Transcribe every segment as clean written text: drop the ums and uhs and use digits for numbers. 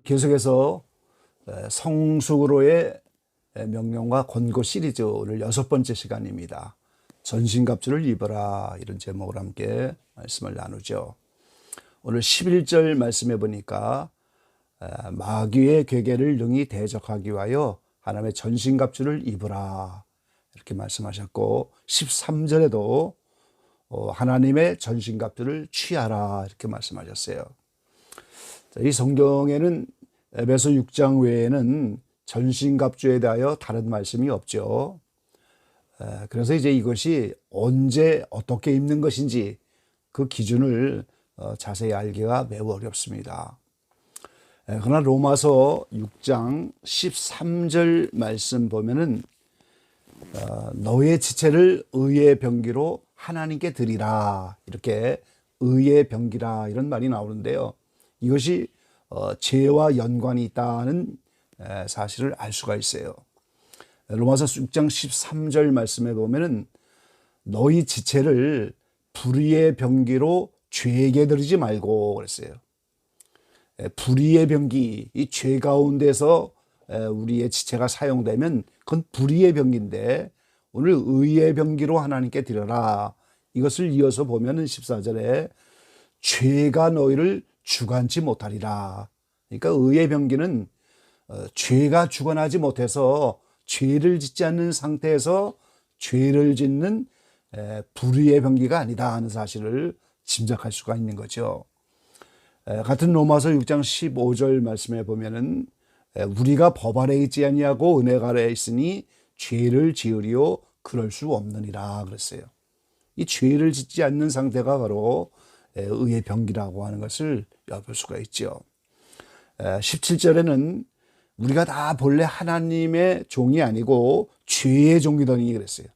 계속해서 성숙으로의 명령과 권고 시리즈 오늘 6번째 시간입니다. 전신갑주를 입어라, 이런 제목으로 함께 말씀을 나누죠. 오늘 11절 말씀해 보니까 마귀의 괴계를 능히 대적하기 위하여 하나님의 전신갑주를 입으라, 이렇게 말씀하셨고, 13절에도 하나님의 전신갑주를 취하라, 이렇게 말씀하셨어요. 이 성경에는 에베소 6장 외에는 전신갑주에 대하여 다른 말씀이 없죠. 그래서 이제 이것이 언제 어떻게 입는 것인지 그 기준을 자세히 알기가 매우 어렵습니다. 그러나 로마서 6장 13절 말씀 보면은 너의 지체를 의의 병기로 하나님께 드리라, 이렇게 의의 병기라, 이런 말이 나오는데요. 이것이 죄와 연관이 있다는 사실을 알 수가 있어요. 로마서 6장 13절 말씀에 보면은 너희 지체를 불의의 병기로 죄에게 드리지 말고 그랬어요. 불의의 병기, 이 죄 가운데서 우리의 지체가 사용되면 그건 불의의 병기인데, 오늘 의의 병기로 하나님께 드려라. 이것을 이어서 보면은 14절에 죄가 너희를 주관치 못하리라. 그러니까 의의 병기는 죄가 주관하지 못해서 죄를 짓지 않는 상태에서 죄를 짓는 불의의 병기가 아니다 하는 사실을 짐작할 수가 있는 거죠. 같은 로마서 6장 15절 말씀에 보면은 우리가 법 아래 있지 아니하고 은혜 아래 있으니 죄를 지으리요 그럴 수 없느니라 그랬어요. 이 죄를 짓지 않는 상태가 바로 의의 병기라고 하는 것을 엿볼 수가 있죠. 17절에는 우리가 다 본래 하나님의 종이 아니고 죄의 종이더니 그랬어요.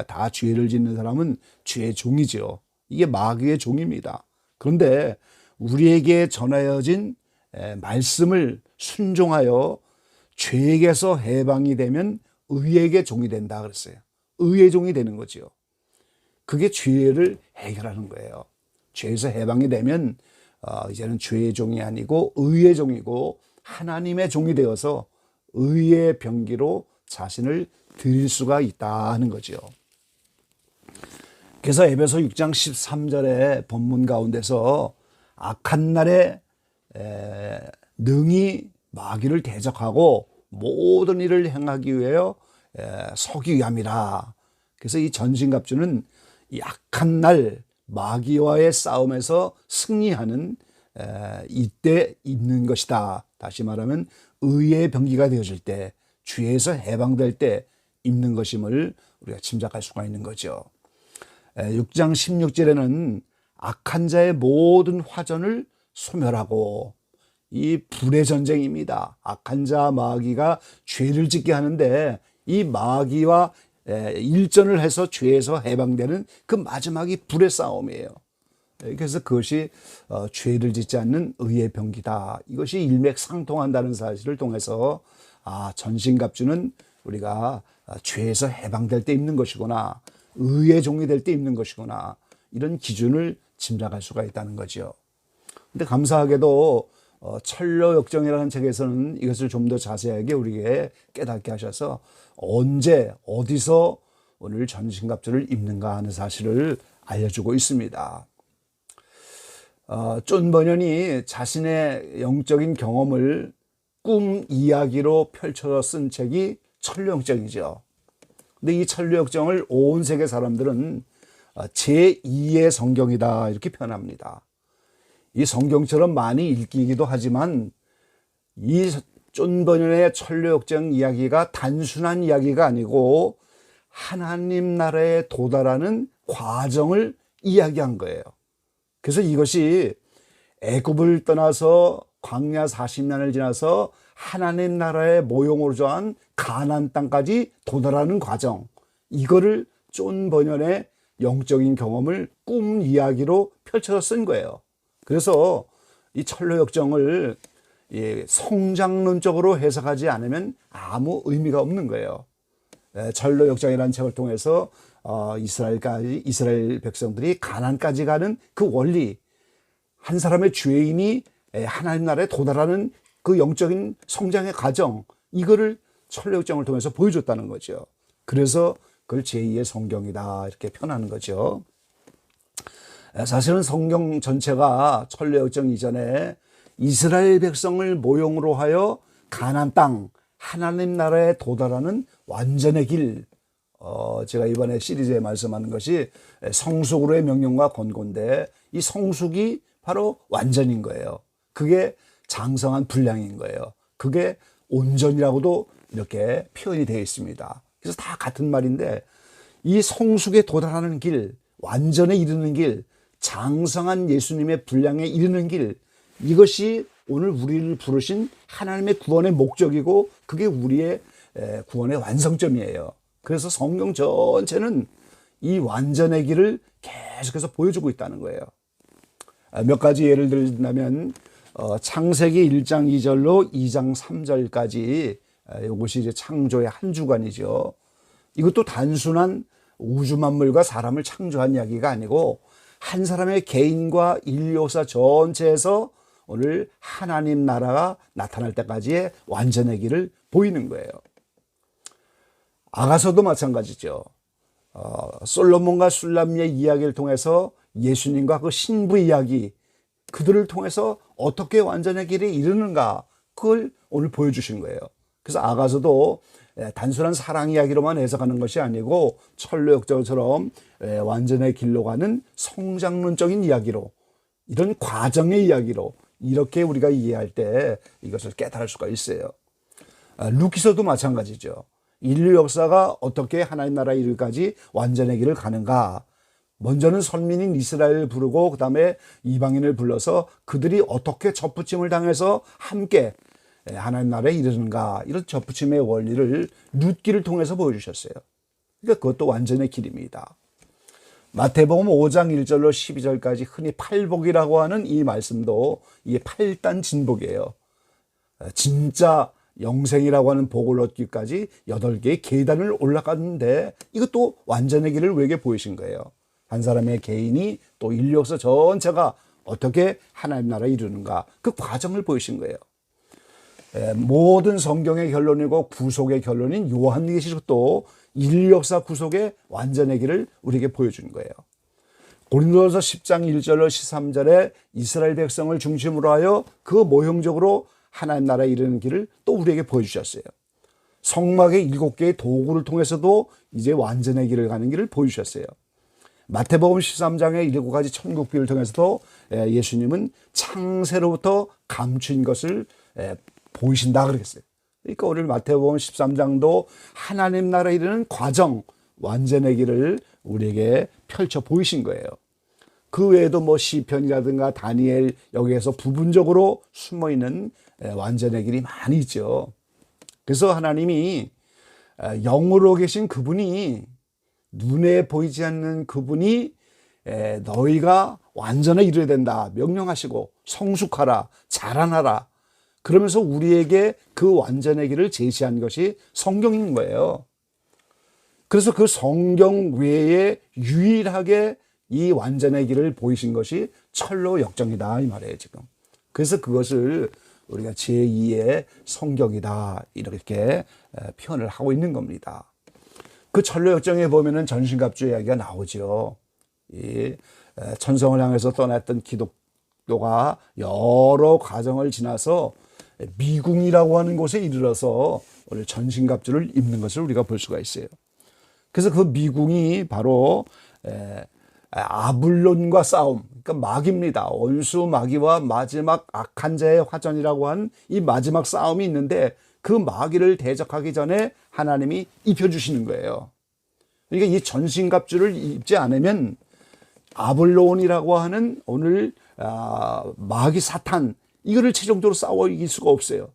다 죄를 짓는 사람은 죄의 종이죠. 이게 마귀의 종입니다. 그런데 우리에게 전하여진 말씀을 순종하여 죄에게서 해방이 되면 의에게 종이 된다 그랬어요. 의의 종이 되는 거죠. 그게 죄를 해결하는 거예요. 죄에서 해방이 되면 이제는 죄의 종이 아니고 의의 종이고 하나님의 종이 되어서 의의 병기로 자신을 드릴 수가 있다는 거죠. 그래서 에베소 6장 13절의 본문 가운데서 악한 날에 능히 마귀를 대적하고 모든 일을 행하기 위하여 서기 위함이라. 그래서 이 전신갑주는 이 악한 날 마귀와의 싸움에서 승리하는 이때 입는 것이다. 다시 말하면 의의 병기가 되어질 때, 죄에서 해방될 때 입는 것임을 우리가 짐작할 수가 있는 거죠. 6장 16절에는 악한 자의 모든 화전을 소멸하고, 이 불의 전쟁입니다. 악한 자 마귀가 죄를 짓게 하는데 이 마귀와 일전을 해서 죄에서 해방되는 그 마지막이 불의 싸움이에요. 그래서 그것이 죄를 짓지 않는 의의 병기다. 이것이 일맥상통한다는 사실을 통해서 전신갑주는 우리가 죄에서 해방될 때 입는 것이구나, 의의 종이 될 때 입는 것이구나, 이런 기준을 짐작할 수가 있다는 거죠. 근데 감사하게도 천려역정이라는 책에서는 이것을 좀 더 자세하게 우리에게 깨닫게 하셔서 언제 어디서 오늘 전신갑주를 입는가 하는 사실을 알려주고 있습니다. 존 버년이 자신의 영적인 경험을 꿈 이야기로 펼쳐서 쓴 책이 천려역정이죠. 근데 이 천려역정을 온 세계 사람들은 제2의 성경이다, 이렇게 표현합니다. 이 성경처럼 많이 읽히기도 하지만 이 존 버년의 천려역정 이야기가 단순한 이야기가 아니고 하나님 나라에 도달하는 과정을 이야기한 거예요. 그래서 이것이 애굽을 떠나서 광야 40년을 지나서 하나님 나라의 모형으로 정한 가나안 땅까지 도달하는 과정, 이거를 존 버년의 영적인 경험을 꿈 이야기로 펼쳐서 쓴 거예요. 그래서 이 천려역정을 성장론적으로 해석하지 않으면 아무 의미가 없는 거예요. 천려역정이라는 책을 통해서 이스라엘 백성들이 가나안까지 가는 그 원리, 한 사람의 죄인이 하나님 나라에 도달하는 그 영적인 성장의 과정, 이거를 천례역정을 통해서 보여줬다는 거죠. 그래서 그걸 제2의 성경이다 이렇게 표현하는 거죠. 사실은 성경 전체가 천례역정 이전에 이스라엘 백성을 모형으로 하여 가나안 땅 하나님 나라에 도달하는 완전의 길, 제가 이번에 시리즈에 말씀하는 것이 성숙으로의 명령과 권고인데, 이 성숙이 바로 완전인 거예요. 그게 장성한 분량인 거예요. 그게 온전이라고도 이렇게 표현이 되어 있습니다. 그래서 다 같은 말인데, 이 성숙에 도달하는 길, 완전에 이르는 길, 장성한 예수님의 분량에 이르는 길, 이것이 오늘 우리를 부르신 하나님의 구원의 목적이고, 그게 우리의 구원의 완성점이에요. 그래서 성경 전체는 이 완전의 길을 계속해서 보여주고 있다는 거예요. 몇 가지 예를 들자면 창세기 1장 2절로 2장 3절까지, 이것이 이제 창조의 한 주간이죠. 이것도 단순한 우주 만물과 사람을 창조한 이야기가 아니고, 한 사람의 개인과 인류 역사 전체에서 오늘 하나님 나라가 나타날 때까지의 완전의 길을 보이는 거예요. 아가서도 마찬가지죠. 솔로몬과 술람미의 이야기를 통해서 예수님과 그 신부 이야기, 그들을 통해서 어떻게 완전의 길에 이르는가, 그걸 오늘 보여주신 거예요. 그래서 아가서도 단순한 사랑 이야기로만 해석하는 것이 아니고, 천례역정처럼 완전의 길로 가는 성장론적인 이야기로, 이런 과정의 이야기로 이렇게 우리가 이해할 때 이것을 깨달을 수가 있어요. 루키서도 마찬가지죠. 인류 역사가 어떻게 하나님 나라에 이르기까지 완전의 길을 가는가, 먼저는 선민인 이스라엘을 부르고 그 다음에 이방인을 불러서 그들이 어떻게 접붙임을 당해서 함께 하나님 나라에 이르는가, 이런 접붙임의 원리를 룻기를 통해서 보여주셨어요. 그러니까 그것도 완전의 길입니다. 마태복음 5장 1절로 12절까지 흔히 팔복이라고 하는 이 말씀도 이게 8단 진복이에요. 진짜 영생이라고 하는 복을 얻기까지 8개의 계단을 올라갔는데, 이것도 완전의 길을 우리에게 보이신 거예요. 한 사람의 개인이 또 인류 역사 전체가 어떻게 하나님 나라에 이르는가, 그 과정을 보이신 거예요. 모든 성경의 결론이고 구속의 결론인 요한계시록도 인류 역사 구속의 완전의 길을 우리에게 보여준 거예요. 고린도전서 10장 1절로 13절에 이스라엘 백성을 중심으로 하여 그 모형적으로 하나님 나라에 이르는 길을 또 우리에게 보여주셨어요. 성막의 7개의 도구를 통해서도 이제 완전의 길을 가는 길을 보여주셨어요. 마태복음 13장의 7가지 천국비를 통해서도 예수님은 창세로부터 감추인 것을 보이신다 그랬어요. 그러니까 오늘 마태복음 13장도 하나님 나라에 이르는 과정, 완전의 길을 우리에게 펼쳐 보이신 거예요. 그 외에도 뭐 시편이라든가 다니엘, 여기에서 부분적으로 숨어있는 완전의 길이 많이 있죠. 그래서 하나님이 영으로 계신 그분이, 눈에 보이지 않는 그분이 너희가 완전에 이르어야 된다 명령하시고, 성숙하라, 자라나라, 그러면서 우리에게 그 완전의 길을 제시한 것이 성경인 거예요. 그래서 그 성경 외에 유일하게 이 완전의 길을 보이신 것이 천례역정이다 이 말이에요 지금. 그래서 그것을 우리가 제2의 성경이다 이렇게 표현을 하고 있는 겁니다. 그 천례역정에 보면은 전신갑주 이야기가 나오죠. 이 천성을 향해서 떠났던 기독교가 여러 과정을 지나서 미궁이라고 하는 곳에 이르러서 오늘 전신갑주를 입는 것을 우리가 볼 수가 있어요. 그래서 그 미궁이 바로 아블론과 싸움, 그러니까 마귀입니다. 원수 마귀와 마지막 악한 자의 화전이라고 한 이 마지막 싸움이 있는데, 그 마귀를 대적하기 전에 하나님이 입혀주시는 거예요. 그러니까 이 전신갑주를 입지 않으면 아블론이라고 하는 오늘 마귀 사탄, 이거를 최종적으로 싸워 이길 수가 없어요.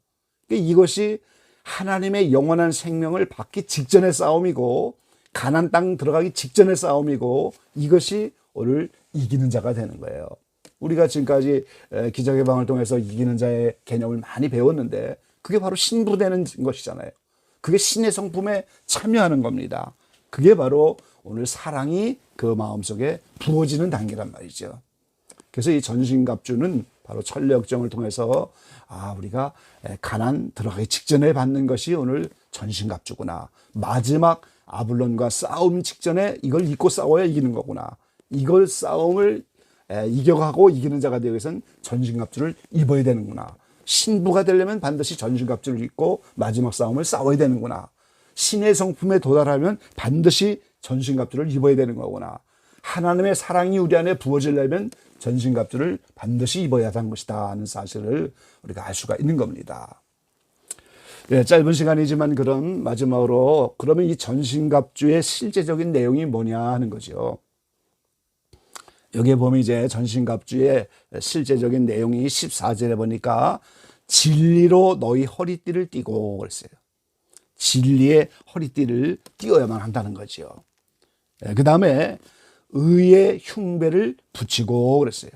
그러니까 이것이 하나님의 영원한 생명을 받기 직전의 싸움이고, 가나안 땅 들어가기 직전의 싸움이고, 이것이 오늘 이기는 자가 되는 거예요. 우리가 지금까지 기적의 방을 통해서 이기는 자의 개념을 많이 배웠는데, 그게 바로 신부되는 것이잖아요. 그게 신의 성품에 참여하는 겁니다. 그게 바로 오늘 사랑이 그 마음속에 부어지는 단계란 말이죠. 그래서 이 전신갑주는 바로 천리역정을 통해서 우리가 가나안 들어가기 직전에 받는 것이 오늘 전신갑주구나. 마지막 아블론과 싸움 직전에 이걸 잊고 싸워야 이기는 거구나. 이걸 싸움을 이겨가고 이기는 자가 되기 위해서는 전신갑주를 입어야 되는구나. 신부가 되려면 반드시 전신갑주를 입고 마지막 싸움을 싸워야 되는구나. 신의 성품에 도달하면 반드시 전신갑주를 입어야 되는 거구나. 하나님의 사랑이 우리 안에 부어지려면 전신갑주를 반드시 입어야 하는 것이다 하는 사실을 우리가 알 수가 있는 겁니다. 짧은 시간이지만 그럼 마지막으로 그러면 이 전신갑주의 실제적인 내용이 뭐냐 하는 거죠. 여기에 보면 이제 전신갑주의 실제적인 내용이 14절에 보니까 진리로 너희 허리띠를 띠고 그랬어요. 진리의 허리띠를 띠어야만 한다는 거죠. 그 다음에 의의 흉배를 붙이고 그랬어요.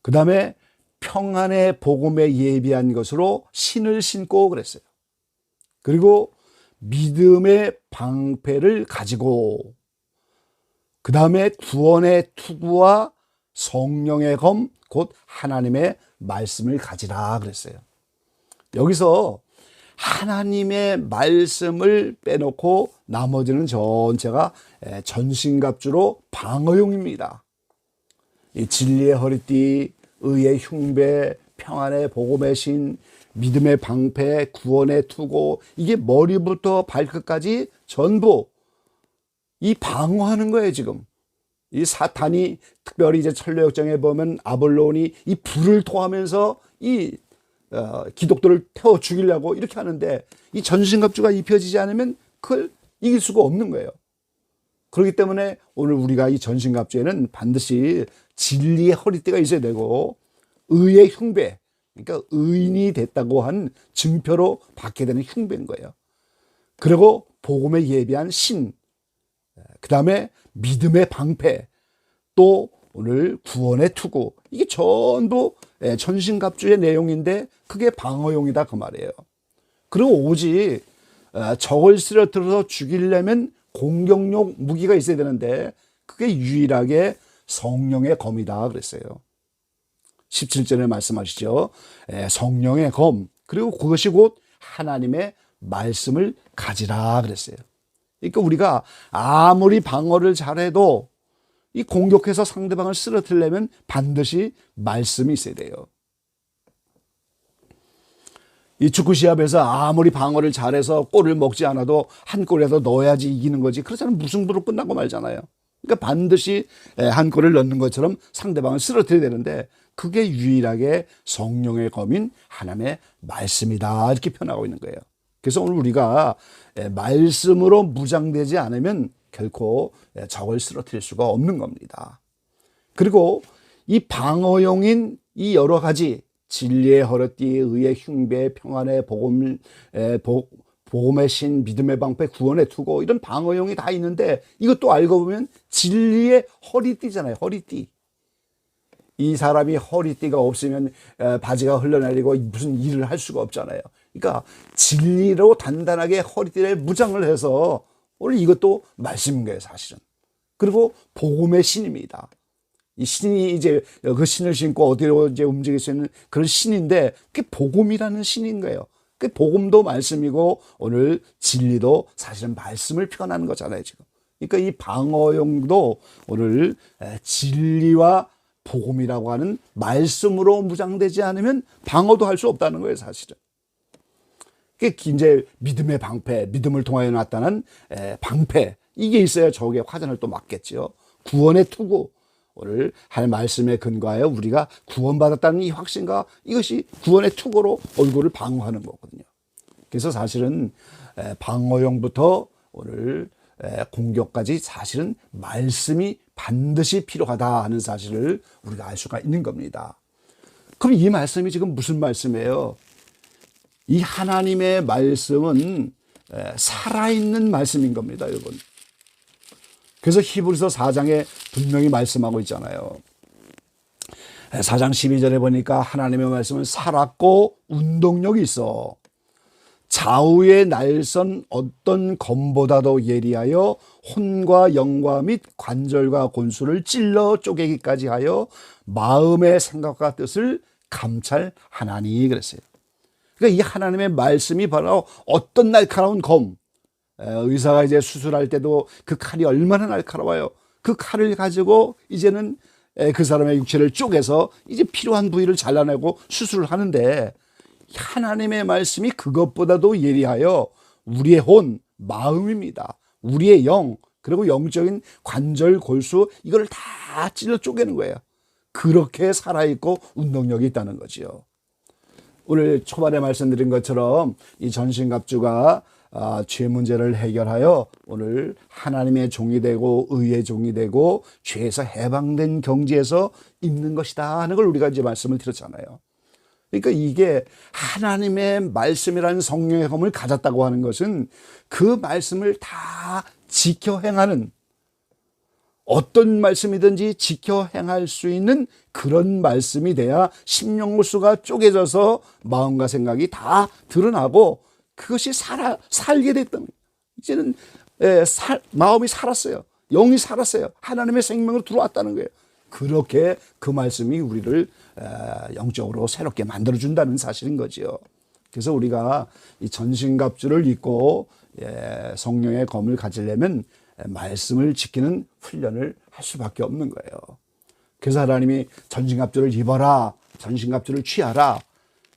그 다음에 평안의 복음에 예비한 것으로 신을 신고 그랬어요. 그리고 믿음의 방패를 가지고 그 다음에 구원의 투구와 성령의 검, 곧 하나님의 말씀을 가지라 그랬어요. 여기서 하나님의 말씀을 빼놓고 나머지는 전체가 전신갑주로 방어용입니다. 이 진리의 허리띠, 의의 흉배, 평안의 복음의 신, 믿음의 방패, 구원의 투고, 이게 머리부터 발끝까지 전부 이 방어하는 거예요. 지금 이 사탄이 특별히 이제 천리역정에 보면 아볼론이 이 불을 토하면서 이 기독도를 태워 죽이려고 이렇게 하는데 이 전신갑주가 입혀지지 않으면 그걸 이길 수가 없는 거예요. 그렇기 때문에 오늘 우리가 이 전신갑주에는 반드시 진리의 허리띠가 있어야 되고 의의 흉배, 그러니까 의인이 됐다고 한 증표로 받게 되는 흉배인 거예요. 그리고 복음에 예비한 신, 그 다음에 믿음의 방패, 또 오늘 구원의 투구, 이게 전부 전신갑주의 내용인데 그게 방어용이다 그 말이에요. 그리고 오직 적을 쓰러뜨려서 죽이려면 공격용 무기가 있어야 되는데 그게 유일하게 성령의 검이다 그랬어요. 17절에 말씀하시죠. 성령의 검, 그리고 그것이 곧 하나님의 말씀을 가지라 그랬어요. 그러니까 우리가 아무리 방어를 잘해도 이 공격해서 상대방을 쓰러뜨리려면 반드시 말씀이 있어야 돼요. 이 축구 시합에서 아무리 방어를 잘해서 골을 먹지 않아도 한 골이라도 넣어야지 이기는 거지. 그렇지 않으면 무승부로 끝나고 말잖아요. 그러니까 반드시 한 골을 넣는 것처럼 상대방을 쓰러뜨려야 되는데 그게 유일하게 성령의 검인 하나님의 말씀이다 이렇게 표현하고 있는 거예요. 그래서 오늘 우리가 말씀으로 무장되지 않으면 결코 적을 쓰러뜨릴 수가 없는 겁니다. 그리고 이 방어용인 이 여러 가지 진리의 허리띠, 의의 흉배, 평안의 복음의 신, 믿음의 방패, 구원의 투고, 이런 방어용이 다 있는데 이것도 알고 보면 진리의 허리띠잖아요. 허리띠. 이 사람이 허리띠가 없으면 바지가 흘러내리고 무슨 일을 할 수가 없잖아요. 그러니까 진리로 단단하게 허리띠를 무장을 해서 오늘 이것도 말씀인 거예요, 사실은. 그리고 복음의 신입니다. 이 신이 이제 그 신을 신고 어디로 이제 움직일 수 있는 그런 신인데 그게 복음이라는 신인 거예요. 그 복음도 말씀이고 오늘 진리도 사실은 말씀을 표현하는 거잖아요, 지금. 그러니까 이 방어용도 오늘 진리와 복음이라고 하는 말씀으로 무장되지 않으면 방어도 할 수 없다는 거예요, 사실은. 이제 믿음의 방패, 믿음을 통하여 나타난 방패, 이게 있어야 적의 화전을 또 막겠죠. 구원의 투구, 오늘 할 말씀에 근거하여 우리가 구원받았다는 이 확신과 이것이 구원의 투구로 얼굴을 방어하는 거거든요. 그래서 사실은 방어용부터 오늘 공격까지 사실은 말씀이 반드시 필요하다 하는 사실을 우리가 알 수가 있는 겁니다. 그럼 이 말씀이 지금 무슨 말씀이에요? 이 하나님의 말씀은 살아있는 말씀인 겁니다, 여러분. 그래서 히브리서 4장에 분명히 말씀하고 있잖아요. 4장 12절에 보니까 하나님의 말씀은 살았고 운동력이 있어 좌우의 날선 어떤 검보다도 예리하여 혼과 영과 및 관절과 골수를 찔러 쪼개기까지 하여 마음의 생각과 뜻을 감찰하나니 그랬어요. 그러니까 이 하나님의 말씀이 바로 어떤 날카로운 검, 의사가 이제 수술할 때도 그 칼이 얼마나 날카로워요. 그 칼을 가지고 이제는 그 사람의 육체를 쪼개서 이제 필요한 부위를 잘라내고 수술을 하는데, 하나님의 말씀이 그것보다도 예리하여 우리의 혼, 마음입니다. 우리의 영, 그리고 영적인 관절, 골수, 이걸 다 찔러 쪼개는 거예요. 그렇게 살아있고 운동력이 있다는 거지요. 오늘 초반에 말씀드린 것처럼 이 전신갑주가 죄 문제를 해결하여 오늘 하나님의 종이 되고 의의 종이 되고 죄에서 해방된 경지에서 입는 것이다 하는 걸 우리가 이제 말씀을 드렸잖아요. 그러니까 이게 하나님의 말씀이라는 성령의 검을 가졌다고 하는 것은 그 말씀을 다 지켜 행하는, 어떤 말씀이든지 지켜 행할 수 있는 그런 말씀이 돼야 심령골수가 쪼개져서 마음과 생각이 다 드러나고 그것이 살게 됐던, 이제는 마음이 살았어요. 영이 살았어요. 하나님의 생명으로 들어왔다는 거예요. 그렇게 그 말씀이 우리를 영적으로 새롭게 만들어준다는 사실인 거지요. 그래서 우리가 이 전신갑주를 입고 성령의 검을 가지려면 말씀을 지키는 훈련을 할 수밖에 없는 거예요. 그래서 하나님이 전신갑주를 입어라, 전신갑주를 취하라,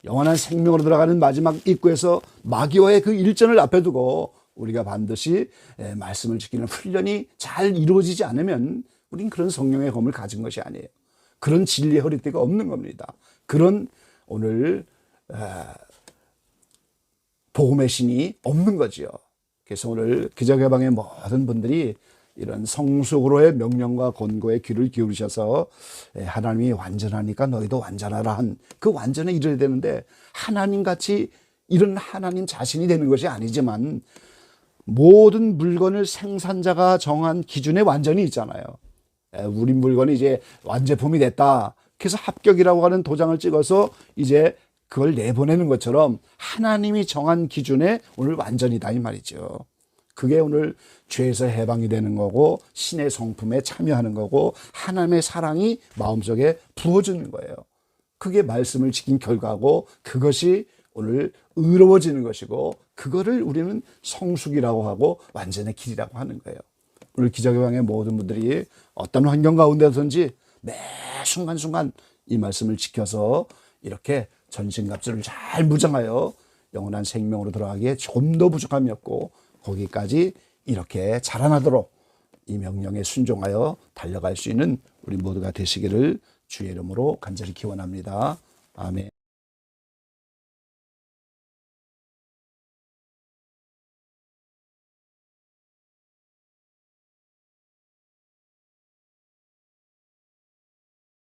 영원한 생명으로 들어가는 마지막 입구에서 마귀와의 그 일전을 앞에 두고 우리가 반드시 말씀을 지키는 훈련이 잘 이루어지지 않으면 우린 그런 성령의 검을 가진 것이 아니에요. 그런 진리의 허리띠가 없는 겁니다. 그런 오늘 복음의 신이 없는 거지요. 그래서 오늘 기적예방의 모든 분들이 이런 성숙으로의 명령과 권고에 귀를 기울이셔서 하나님이 완전하니까 너희도 완전하라 한 그 완전에 이르야 되는데, 하나님같이 이런 하나님 자신이 되는 것이 아니지만 모든 물건을 생산자가 정한 기준에 완전히 있잖아요. 우리 물건이 이제 완제품이 됐다, 그래서 합격이라고 하는 도장을 찍어서 이제 그걸 내보내는 것처럼 하나님이 정한 기준에 오늘 완전이다 이 말이죠. 그게 오늘 죄에서 해방이 되는 거고 신의 성품에 참여하는 거고 하나님의 사랑이 마음속에 부어지는 거예요. 그게 말씀을 지킨 결과고 그것이 오늘 의로워지는 것이고 그거를 우리는 성숙이라고 하고 완전의 길이라고 하는 거예요. 오늘 기적예방의 모든 분들이 어떤 환경 가운데든지 매 순간순간 이 말씀을 지켜서 이렇게 전신갑주를 잘 무장하여 영원한 생명으로 들어가기에 좀 더 부족함이 없고 거기까지 이렇게 자라나도록 이 명령에 순종하여 달려갈 수 있는 우리 모두가 되시기를 주의 이름으로 간절히 기원합니다. 아멘.